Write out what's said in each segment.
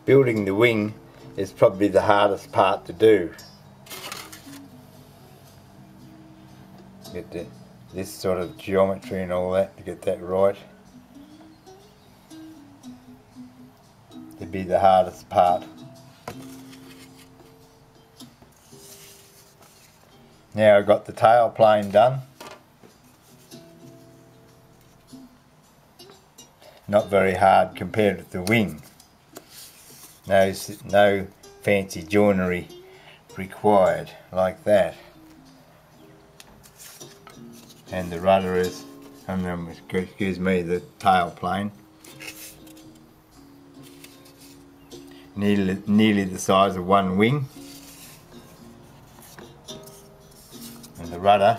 Building the wing is probably the hardest part to do. Get this sort of geometry and all that, to get that right. It'd be the hardest part. Now I've got the tail plane done. Not very hard compared with the wing. No fancy joinery required like that. And the rudder is, excuse me, the tail plane. Nearly the size of one wing. And the rudder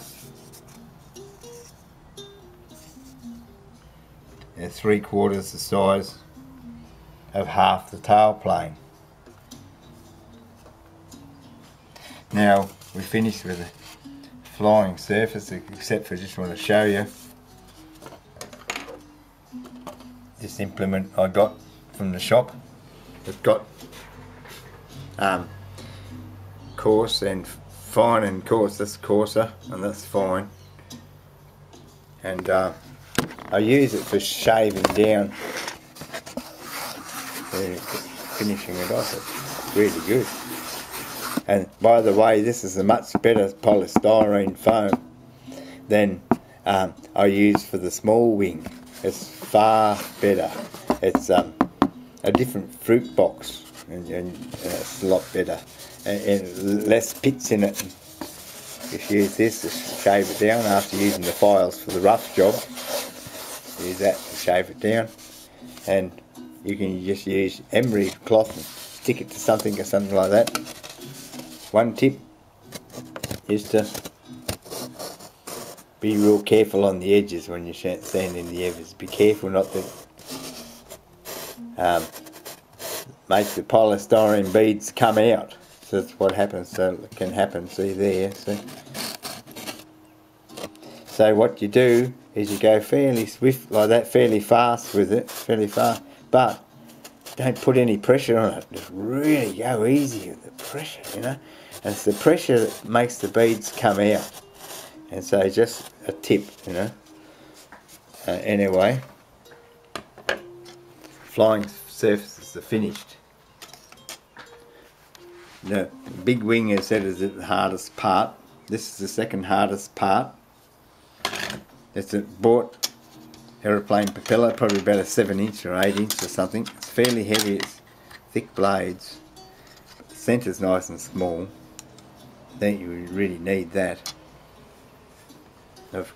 is 3/4 the size of half the tail plane. Now we finished with the flying surface, except for just want to show you this implement I got from the shop. It's got coarse and fine and coarse. That's coarser and that's fine. And I use it for shaving down, finishing it off. It's really good. And by the way, this is a much better polystyrene foam than I use for the small wing. It's far better. It's a different fruit box, and it's a lot better, and less pits in it. If you use this to shave it down after using the files for the rough job, use that to shave it down, and you can just use emery cloth and stick it to something or something like that. One tip is to be real careful on the edges when you're sanding the edges. Be careful not to make the polystyrene beads come out. So that's what happens. So it can happen. See there. See? So what you do is you go fairly swift like that, fairly fast with it, fairly fast, but don't put any pressure on it. Just really go easy with the pressure, you know. And it's the pressure that makes the beads come out. And so just a tip, you know. Anyway, flying surfaces are finished. The big wing, as I said, is the hardest part. This is the second hardest part. It's a bought aeroplane propeller, probably about a 7" or 8" or something. It's fairly heavy, it's thick blades. The centre's nice and small. Don't you really need that. I've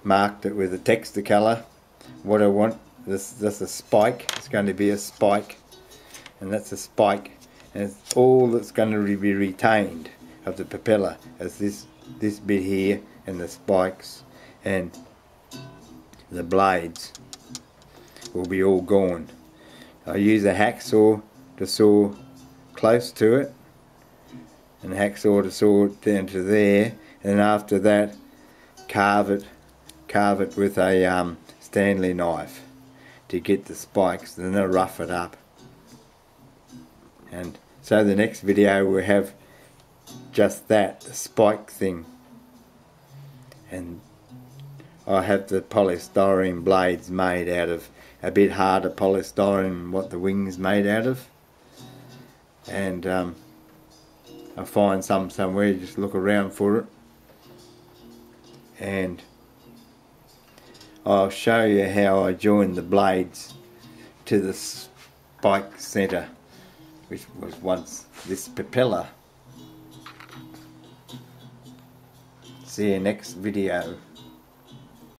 marked it with a texture colour. What I want, that's a spike. It's going to be a spike, and that's a spike, and it's all that's going to be retained of the propeller is this bit here, and the spikes, and the blades will be all gone. I use a hacksaw to saw close to it, and a hacksaw to saw it down to there, and after that carve it with a Stanley knife to get the spikes, and then I'll rough it up. And so the next video we'll have just that, the spike thing, and I have the polystyrene blades made out of a bit harder polystyrene than what the wing's made out of, and I'll find some somewhere, just look around for it, and I'll show you how I joined the blades to the spike centre, which was once this propeller. See you next video.